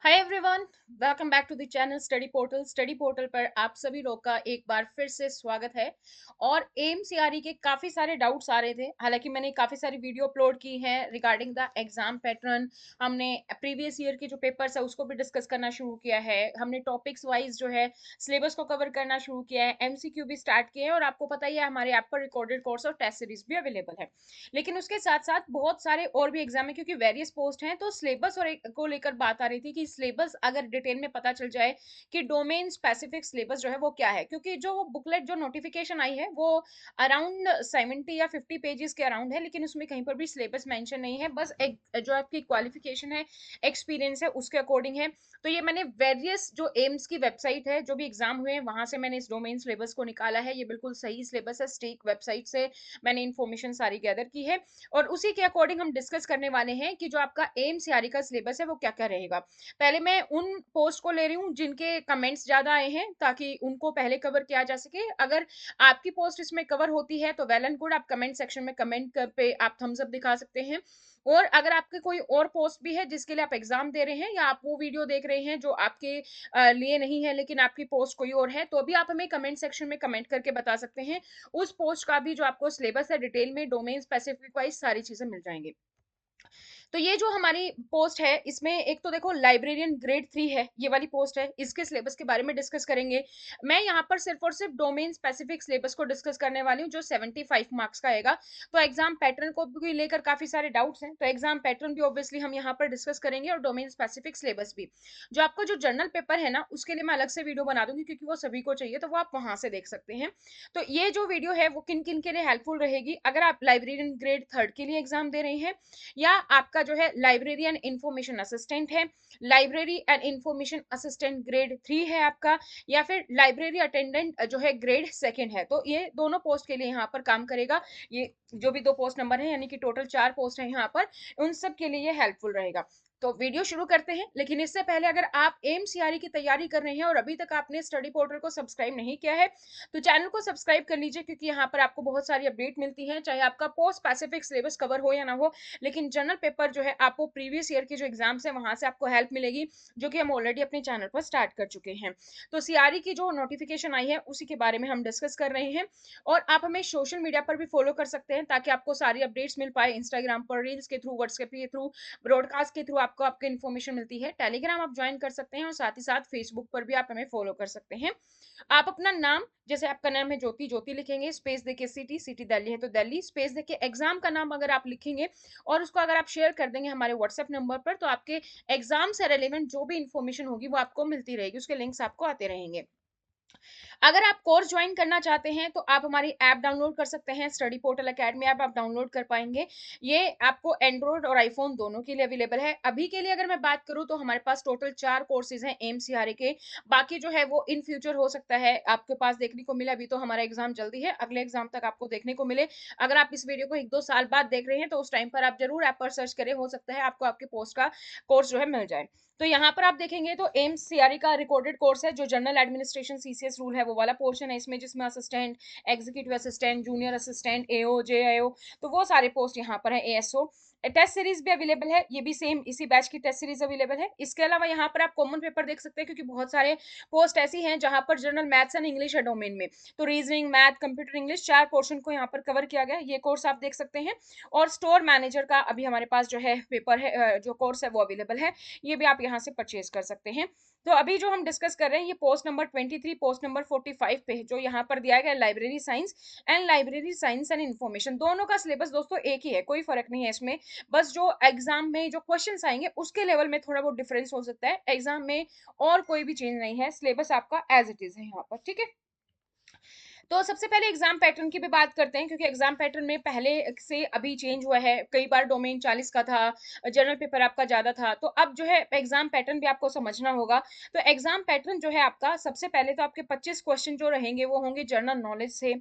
Hi everyone, welcome back to the channel study portal. Study portal पर आप सभी लोग का एक बार फिर से स्वागत है। और एम सीआरई के काफ़ी सारे डाउट्स आ रहे थे। हालांकि मैंने काफ़ी सारी वीडियो अपलोड की हैं रिगार्डिंग द एग्जाम पैटर्न। हमने प्रीवियस ईयर के जो पेपर्स है उसको भी डिस्कस करना शुरू किया है। हमने टॉपिक्स वाइज जो है सिलेबस को कवर करना शुरू किया है, एमसीक्यू भी स्टार्ट किए हैं। और आपको पता ही है हमारे ऐप पर रिकॉर्डेड कोर्स और टेस्ट सीरीज भी अवेलेबल है। लेकिन उसके साथ साथ बहुत सारे और भी एग्जाम है, क्योंकि वेरियस पोस्ट हैं, तो सिलेबस और को लेकर बात आ रही थी कि सिलेबस अगर डिटेल में पता चल जाए कि डोमेन स्पेसिफिक सिलेबस जो है वो क्या है। क्योंकि जो बुकलेट जो नोटिफिकेशन आई है वो अराउंड 70 या 50 पेजेस के अराउंड है, लेकिन उसमें कहीं पर भी सिलेबस मेंशन नहीं है। बस एक जो आपकी क्वालिफिकेशन है, एक्सपीरियंस है, उसके अकॉर्डिंग है। तो ये मैंने वेरियस जो एम्स की वेबसाइट है, जो भी एग्जाम हुए हैं वहां से मैंने इस डोमेन सिलेबस को निकाला है। ये बिल्कुल सही सिलेबस है, स्टेक वेबसाइट से मैंने इन्फॉर्मेशन सारी गैदर की है। और उसी के अकॉर्डिंग हम डिस्कस करने वाले हैं कि जो आपका एम सीआरई का सिलेबस है वो क्या क्या रहेगा। पहले मैं उन पोस्ट को ले रही हूँ जिनके कमेंट्स ज्यादा आए हैं, ताकि उनको पहले कवर किया जा सके। अगर आपकी पोस्ट इसमें कवर होती है तो वेल एंड गुड, आप कमेंट सेक्शन में कमेंट कर पे आप थम्स अप दिखा सकते हैं। और अगर आपके कोई और पोस्ट भी है जिसके लिए आप एग्जाम दे रहे हैं, या आप वो वीडियो देख रहे हैं जो आपके लिए नहीं है लेकिन आपकी पोस्ट कोई और है, तो भी आप हमें कमेंट सेक्शन में कमेंट करके बता सकते हैं। उस पोस्ट का भी जो आपको सिलेबस है डिटेल में डोमेन स्पेसिफिक वाइज सारी चीजें मिल जाएंगी। तो ये जो हमारी पोस्ट है इसमें एक तो देखो लाइब्रेरियन ग्रेड 3 है, ये वाली पोस्ट है। इसके सिलेबस के बारे में डिस्कस करेंगे। मैं यहाँ पर सिर्फ और सिर्फ डोमेन स्पेसिफिक सिलेबस को डिस्कस करने वाली हूँ, जो 75 मार्क्स का आएगा। तो एग्जाम पैटर्न को भी लेकर काफी सारे डाउट्स हैं, तो एग्जाम पैटर्न भी ऑब्वियसली हम यहाँ पर डिस्कस करेंगे और डोमेन स्पेसिफिक सिलेबस भी। जो आपका जो जर्नल पेपर है ना, उसके लिए मैं अलग से वीडियो बना दूंगी, क्योंकि वो सभी को चाहिए, तो वो आप वहां से देख सकते हैं। तो ये जो वीडियो है वो किन किन के लिए हेल्पफुल रहेगी, अगर आप लाइब्रेरियन ग्रेड 3 के लिए एग्जाम दे रहे हैं, या आपका जो है लाइब्रेरियन इंफॉर्मेशन असिस्टेंट है, library and information assistant grade 3 है आपका, या फिर लाइब्रेरी अटेंडेंट जो है ग्रेड 2 है। तो ये दोनों पोस्ट के लिए यहाँ पर काम करेगा। ये जो भी दो पोस्ट नंबर है, यानी कि टोटल 4 पोस्ट है यहाँ पर, उन सब के लिए ये हेल्पफुल रहेगा। तो वीडियो शुरू करते हैं। लेकिन इससे पहले अगर आप एम सीआरई की तैयारी कर रहे हैं और अभी तक आपने स्टडी पोर्टल को सब्सक्राइब नहीं किया है, तो चैनल को सब्सक्राइब कर लीजिए, क्योंकि यहाँ पर आपको बहुत सारी अपडेट मिलती है, चाहे आपका पोस्ट स्पेसिफिक सिलेबस कवर हो या ना हो। लेकिन जनरल पेपर जो है आपको प्रीवियस ईयर के जो एग्जाम्स है वहां से आपको हेल्प मिलेगी, जो कि हम ऑलरेडी अपने चैनल पर स्टार्ट कर चुके हैं। तो सीआरई की जो नोटिफिकेशन आई है उसी के बारे में हम डिस्कस कर रहे हैं। और आप हमें सोशल मीडिया पर भी फॉलो कर सकते हैं, ताकि आपको सारी अपडेट्स मिल पाए। इंस्टाग्राम पर रील्स के थ्रू, व्हाट्सएप के थ्रू, ब्रॉडकास्ट के थ्रू आपको इन्फॉर्मेशन मिलती है। टेलीग्राम आप ज्वाइन कर सकते हैं, और साथ ही साथ फेसबुक पर भी आप हमें फॉलो कर सकते हैं। आप अपना नाम, जैसे आपका नाम है ज्योति, ज्योति लिखेंगे, स्पेस देके सिटी, सिटी दिल्ली है तो दिल्ली, स्पेस देके एग्जाम का नाम अगर आप लिखेंगे, और उसको अगर आप शेयर कर देंगे हमारे व्हाट्सएप नंबर पर, तो आपके एग्जाम से रिलेवेंट जो भी इंफॉर्मेशन होगी वो आपको मिलती रहेगी, उसके लिंक्स आपको आते रहेंगे। अगर आप कोर्स ज्वाइन करना चाहते हैं तो आप हमारी ऐप डाउनलोड कर सकते हैं। स्टडी पोर्टल एकेडमी ऐप आप डाउनलोड कर पाएंगे। ये आपको एंड्रॉइड और आईफोन दोनों के लिए अवेलेबल है। अभी के लिए अगर मैं बात करूं तो हमारे पास टोटल 4 कोर्सेज हैं एम सीआरए के। बाकी जो है वो इन फ्यूचर हो सकता है आपके पास देखने को मिले। अभी तो हमारा एग्जाम जल्दी है, अगले एग्जाम तक आपको देखने को मिले। अगर आप इस वीडियो को 1-2 साल बाद देख रहे हैं तो उस टाइम पर आप जरूर ऐप पर सर्च करें, हो सकता है आपको आपके पोस्ट का कोर्स जो है मिल जाए। तो यहाँ पर आप देखेंगे तो एम्स सीआरई का रिकॉर्डेड कोर्स है, जो जनरल एडमिनिस्ट्रेशन सीसीएस रूल है वो वाला पोर्शन है इसमें, जिसमें assistant, executive assistant, junior assistant, AO, JIO, तो वो सारे पोस्ट यहाँ पर है। एएसओ टेस्ट सीरीज भी अवेलेबल है, ये भी सेम इसी बैच की टेस्ट सीरीज अवेलेबल है। इसके अलावा यहाँ पर आप कॉमन पेपर देख सकते हैं, क्योंकि बहुत सारे पोस्ट ऐसी हैं जहां पर जनरल मैथ्स एंड इंग्लिश है डोमेन में। तो reasoning, math, computer, English, 4 portion को यहाँ पर कवर किया गया, ये कोर्स आप देख सकते हैं। और स्टोर मैनेजर का अभी हमारे पास जो है पेपर है, जो कोर्स है वो अवेलेबल है। ये भी आप यहाँ से परचेज कर सकते हैं। तो अभी जो हम डिस्कस कर रहे हैं ये पोस्ट नंबर 23, पोस्ट नंबर 45 पे है, जो यहाँ पर दिया गया लाइब्रेरी साइंस एंड इन्फॉर्मेशन। दोनों का सिलेबस दोस्तों एक ही है, कोई फर्क नहीं है इसमें। बस जो एग्जाम में जो क्वेश्चन आएंगे उसके लेवल में थोड़ा बहुत डिफरेंस हो सकता है, एग्जाम में और कोई भी चेंज नहीं है। सिलेबस आपका एज इट इज है यहाँ पर, ठीक है। तो सबसे पहले एग्जाम पैटर्न की भी बात करते हैं, क्योंकि एग्जाम पैटर्न में पहले से अभी चेंज हुआ है। कई बार डोमेन 40 का था, जनरल पेपर आपका ज्यादा था, तो अब जो है एग्जाम पैटर्न भी आपको समझना होगा। तो एग्जाम पैटर्न जो है आपका, सबसे पहले तो आपके 25 क्वेश्चन जो रहेंगे वो होंगे जनरल नॉलेज से,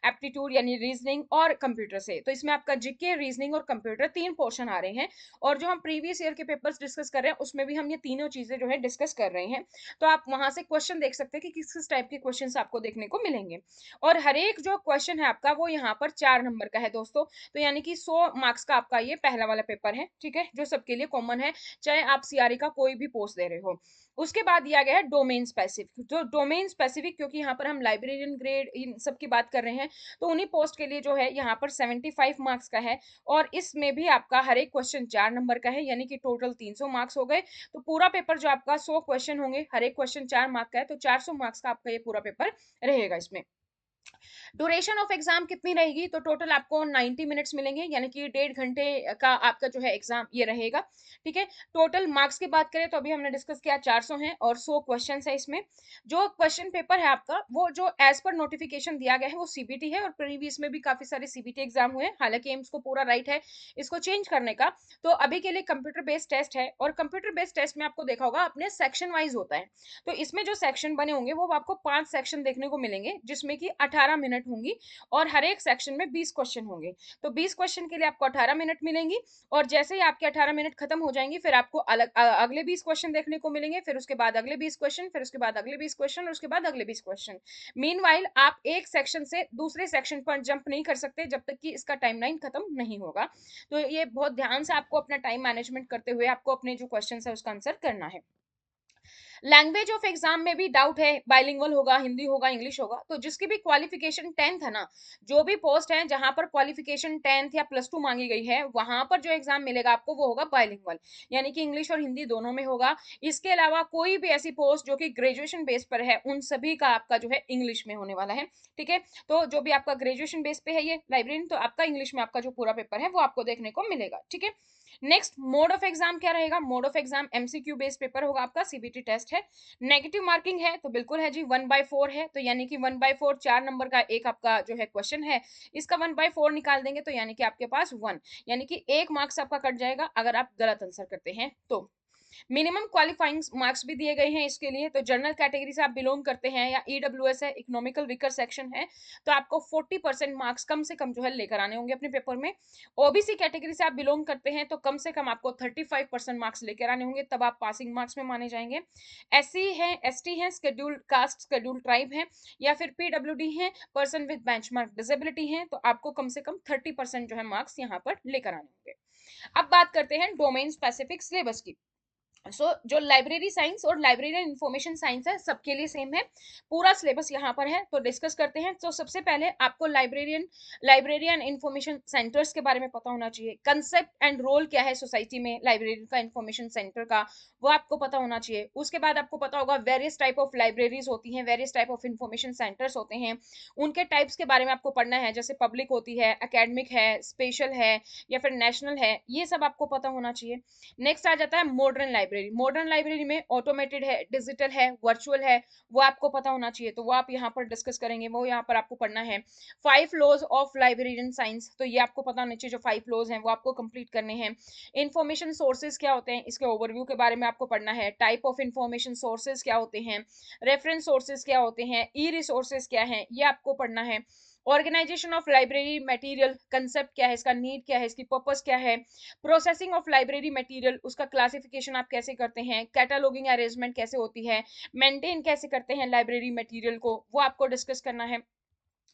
एप्टीट्यूड यानी रीजनिंग, और कंप्यूटर से। तो इसमें आपका जीके, रीजनिंग और कंप्यूटर 3 पोर्शन आ रहे हैं। और जो हम प्रीवियस ईयर के पेपर्स डिस्कस कर रहे हैं उसमें भी हम ये तीनों चीजें जो है डिस्कस कर रहे हैं। तो आप वहां से क्वेश्चन देख सकते हैं कि किस किस टाइप के क्वेश्चन आपको देखने को मिलेंगे। और हर एक जो क्वेश्चन है आपका वो यहाँ पर 4 नंबर का है दोस्तों। तो यानी कि 100 मार्क्स का आपका ये पहला वाला पेपर है, ठीक है, जो सबके लिए कॉमन है, चाहे आप सीआरई का कोई भी पोस्ट दे रहे हो। उसके बाद दिया गया है डोमेन स्पेसिफिक। जो डोमेन स्पेसिफिक, क्योंकि यहाँ पर हम लाइब्रेरियन ग्रेड इन सब की बात कर रहे हैं, तो उन्हीं पोस्ट के लिए जो है यहाँ पर 75 मार्क्स का है। और इसमें भी आपका हर एक क्वेश्चन 4 नंबर का है, यानी कि टोटल 300 मार्क्स हो गए। तो पूरा पेपर जो आपका 100 क्वेश्चन होंगे, हर एक क्वेश्चन 4 मार्क का है, तो 400 मार्क्स का आपका ये पूरा पेपर रहेगा इसमें। ड्यूरेशन ऑफ एग्जाम कितनी रहेगी, तो टोटल आपको 90 मिनट्स मिलेंगे, यानी कि 1.5 घंटे का आपका जो है एग्जाम ये रहेगा, ठीक है। टोटल मार्क्स की बात करें तो अभी हमने डिस्कस किया 400 हैं और 100 क्वेश्चन है इसमें। जो क्वेश्चन पेपर है आपका वो जो एज पर नोटिफिकेशन दिया गया है वो सीबीटी है, और प्रीवियस में भी काफी सारे सीबीटी एग्जाम हुए हैं, हालांकि एम्स को पूरा राइट है इसको चेंज करने का। तो अभी के लिए कंप्यूटर बेस्ड टेस्ट है, और कंप्यूटर बेस्ड टेस्ट में आपको देखा होगा अपने सेक्शन वाइज होता है। तो इसमें जो सेक्शन बने होंगे वो आपको 5 सेक्शन देखने को मिलेंगे, जिसमें कि 18 मिनट होंगी, और हर एक सेक्शन में 20 क्वेश्चन होंगे। तो 20 क्वेश्चन के लिए आपको 18 मिनट मिलेंगी, और जैसे ही आपके 18 मिनट खत्म हो जाएंगे फिर आपको अगले 20 क्वेश्चन देखने को मिलेंगे, फिर उसके बाद अगले 20 क्वेश्चन, फिर उसके बाद अगले 20 क्वेश्चन, और उसके बाद अगले 20 क्वेश्चन। मीनवाइल आप एक सेक्शन से दूसरे सेक्शन पर जंप नहीं कर सकते जब तक कि इसका टाइमलाइन खत्म नहीं होगा। तो ये बहुत ध्यान से आपको अपना टाइम मैनेजमेंट करते हुए आपको अपने जो क्वेश्चन है उसका आंसर करना है। लैंग्वेज ऑफ एग्जाम में भी डाउट है, बाइलिंगुअल होगा, हिंदी होगा, इंग्लिश होगा। तो जिसकी भी क्वालिफिकेशन 10th है ना, जो भी पोस्ट है जहां पर क्वालिफिकेशन 10th या +2 मांगी गई है, वहां पर जो एग्जाम मिलेगा आपको वो होगा बाइलिंगुअल, यानी कि इंग्लिश और हिंदी दोनों में होगा। इसके अलावा कोई भी ऐसी पोस्ट जो कि ग्रेजुएशन बेस पर है, उन सभी का आपका जो है इंग्लिश में होने वाला है, ठीक है। तो जो भी आपका ग्रेजुएशन बेस पे है ये लाइब्रेरी, तो आपका इंग्लिश में आपका जो पूरा पेपर है वो आपको देखने को मिलेगा, ठीक है। नेक्स्ट मोड ऑफ एग्जाम क्या रहेगा, mode of exam MCQ based paper होगा, आपका सीबीटी टेस्ट है। नेगेटिव मार्किंग है तो बिल्कुल है जी, 1/4 है, तो यानी कि 1/4 4 नंबर का एक आपका जो है क्वेश्चन है, इसका 1/4 निकाल देंगे तो यानी कि आपके पास 1, यानी कि 1 मार्क्स आपका कट जाएगा अगर आप गलत आंसर करते हैं तो। मिनिमम क्वालिफाइंग मार्क्स भी दिए गए हैं इसके लिए। तो जनरल कैटेगरी से आप बिलोंग करते हैं या ईडब्ल्यूएस है, इकोनॉमिकल वीकर सेक्शन है, तो आपको 40% मार्क्स कम से कम जो है लेकर आने होंगे अपने पेपर में। ओबीसी कैटेगरी से आप बिलोंग करते हैं तो कम से कम आपको 35% मार्क्स लेकर आने होंगे, तब आप पासिंग मार्क्स में माने जाएंगे। एससी है, एसटी है, शेड्यूल्ड कास्ट, शेड्यूल्ड ट्राइब है, या फिर पीडब्ल्यूडी है, पर्सन विद बेंचमार्क डिसेबिलिटी है, तो आपको कम से कम 30% जो है मार्क्स यहाँ पर लेकर आने होंगे। अब बात करते हैं डोमेन स्पेसिफिक सिलेबस की। जो लाइब्रेरी साइंस और लाइब्रेरियन इंफॉर्मेशन साइंस है सबके लिए सेम है, पूरा सिलेबस यहाँ पर है, तो डिस्कस करते हैं। तो सबसे पहले आपको लाइब्रेरियन इंफॉर्मेशन सेंटर्स के बारे में पता होना चाहिए। कंसेप्ट एंड रोल क्या है सोसाइटी में लाइब्रेरी का, इंफॉर्मेशन सेंटर का, वो आपको पता होना चाहिए। उसके बाद आपको पता होगा वेरियस टाइप ऑफ लाइब्रेरीज होती हैं, various type of information centres होते हैं, उनके टाइप्स के बारे में आपको पढ़ना है, जैसे पब्लिक होती है, एकेडमिक है, स्पेशल है, या फिर नेशनल है, ये सब आपको पता होना चाहिए। नेक्स्ट आ जाता है मॉडर्न लाइब्रेरी। मॉडर्न लाइब्रेरी में ऑटोमेटेड है, डिजिटल है, वर्चुअल है, वो आपको पता होना चाहिए, तो वो आप यहाँ पर डिस्कस करेंगे, वो यहाँ पर आपको पढ़ना है। 5 लॉज ऑफ लाइब्रेरियन साइंस, तो ये आपको पता होना चाहिए, जो 5 लॉज हैं वो आपको कंप्लीट करने हैं। इंफॉर्मेशन सोर्सेज क्या होते हैं, इसके ओवरव्यू के बारे में आपको पढ़ना है। टाइप ऑफ इंफॉर्मेशन सोर्सेज क्या होते हैं, रेफरेंस सोर्सेज क्या होते हैं, ई रिसोर्सेज क्या है, ये आपको पढ़ना है। Organisation of library material, concept क्या है इसका, नीड क्या है, इसकी पर्पस क्या है। प्रोसेसिंग ऑफ लाइब्रेरी मटेरियल, उसका क्लासिफिकेशन आप कैसे करते हैं, कैटलॉगिंग अरेंजमेंट कैसे होती है, मेंटेन कैसे करते हैं लाइब्रेरी मटेरियल को, वो आपको डिस्कस करना है,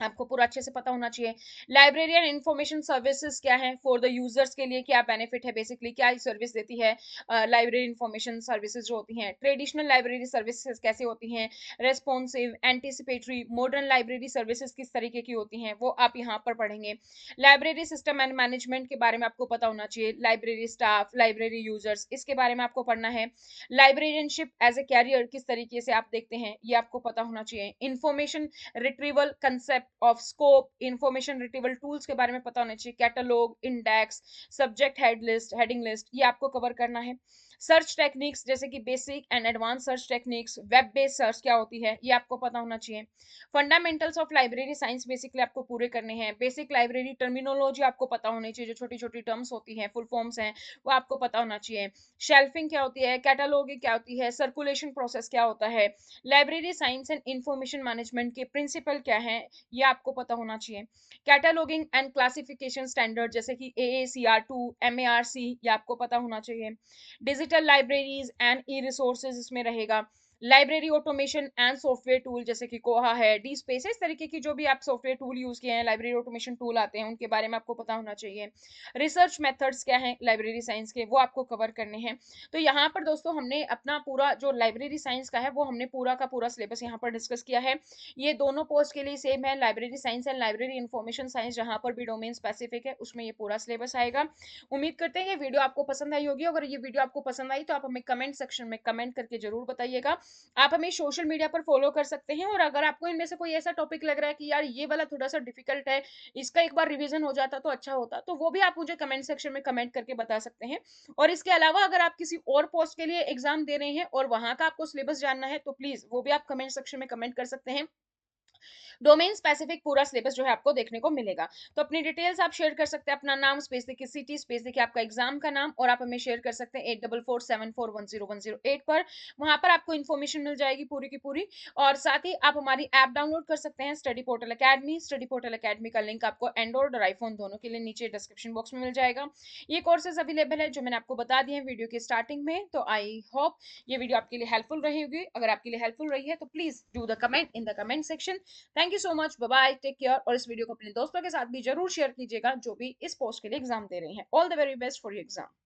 आपको पूरा अच्छे से पता होना चाहिए। लाइब्रेरियन इंफॉर्मेशन सर्विसेज क्या है, फॉर द यूजर्स के लिए क्या बेनिफिट है, बेसिकली क्या सर्विस देती है लाइब्रेरी इंफॉर्मेशन सर्विसेज जो होती हैं। ट्रेडिशनल लाइब्रेरी सर्विसेज कैसे होती हैं, responsive, anticipatory, modern library services किस तरीके की होती हैं, वो आप यहाँ पर पढ़ेंगे। लाइब्रेरी सिस्टम एंड मैनेजमेंट के बारे में आपको पता होना चाहिए। लाइब्रेरी स्टाफ, लाइब्रेरी यूजर्स, इसके बारे में आपको पढ़ना है। लाइब्रेरियनशिप एज ए कैरियर किस तरीके से आप देखते हैं, ये आपको पता होना चाहिए। Information retrieval concept of scope, information retrieval tools के बारे में पता होना चाहिए। Catalogue, index, subject head list, heading list, ये आपको कवर करना है। सर्च टेक्निक्स जैसे कि basic and advance search techniques, web based search क्या होती है, ये आपको पता होना चाहिए। Fundamentals of library science basically आपको पूरे करने हैं। बेसिक लाइब्रेरी टर्मिनोलॉजी आपको पता होनी चाहिए, जो छोटी छोटी टर्म्स होती हैं, फुल फॉर्म्स हैं, वो आपको पता होना चाहिए। शेल्फिंग क्या होती है, कैटलॉगिंग क्या होती है, सर्कुलेशन प्रोसेस क्या होता है, library science and information management के प्रिंसिपल क्या है, ये आपको पता होना चाहिए। कैटलॉगिंग एंड क्लासिफिकेशन स्टैंडर्ड जैसे कि AACR2, MARC, ये आपको पता होना चाहिए। Digital libraries and E resources इसमें रहेगा। Library automation and software tool जैसे कि कोहा है, डी स्पेस है, इस तरीके की जो भी आप सॉफ्टवेयर टूल यूज किए हैं, लाइब्रेरी ऑटोमेशन टूल आते हैं, उनके बारे में आपको पता होना चाहिए। रिसर्च मेथड्स क्या हैं लाइब्रेरी साइंस के, वो आपको कवर करने हैं। तो यहाँ पर दोस्तों हमने अपना पूरा जो लाइब्रेरी साइंस का है वो हमने पूरा का पूरा सिलेबस यहाँ पर डिस्कस किया है। ये दोनों पोस्ट के लिए सेम है, library science and library information science, जहाँ पर भी डोमेन स्पेसिफिक है उसमें ये पूरा सिलेबस आएगा। उम्मीद करते हैं ये वीडियो आपको पसंद आई होगी। अगर ये वीडियो आपको पसंद आई तो आप हमें कमेंट सेक्शन में कमेंट करके जरूर बताइएगा। आप हमें सोशल मीडिया पर फॉलो कर सकते हैं, और अगर आपको इनमें से कोई ऐसा टॉपिक लग रहा है कि यार ये वाला थोड़ा सा डिफिकल्ट है, इसका एक बार रिवीजन हो जाता तो अच्छा होता, तो वो भी आप मुझे कमेंट सेक्शन में कमेंट करके बता सकते हैं। और इसके अलावा अगर आप किसी और पोस्ट के लिए एग्जाम दे रहे हैं और वहां का आपको सिलेबस जानना है तो प्लीज वो भी आप कमेंट सेक्शन में कमेंट कर सकते हैं। डोमेन स्पेसिफिक पूरा सिलेबस जो है आपको देखने को मिलेगा। तो अपनी डिटेल्स आप शेयर कर सकते हैं, अपना नाम स्पेस देखिए, सिटी स्पेस देखिए, आपका एग्जाम का नाम, और आप हमें शेयर कर सकते हैं 8447410108 पर। वहां पर आपको इन्फॉर्मेशन मिल जाएगी पूरी की पूरी। और साथ ही आप हमारी ऐप डाउनलोड कर सकते हैं, study portal academy. Study portal academy का लिंक आपको एंड्रॉइड और आईफोन दोनों के लिए नीचे डिस्क्रिप्शन बॉक्स में मिल जाएगा। ये कोर्सेज अवेलेबल है जो मैंने आपको बता दिए हैं वीडियो की स्टार्टिंग में। तो आई होप ये वीडियो आपके लिए हेल्पफुल रही होगी। अगर आपके लिए हेल्पफुल रही है तो please do the comment in the comment section. Thank you so much, bye bye, take care. और इस वीडियो को अपने दोस्तों के साथ भी जरूर शेयर कीजिएगा जो भी इस पोस्ट के लिए एग्जाम दे रहे हैं। All the very best for your exam.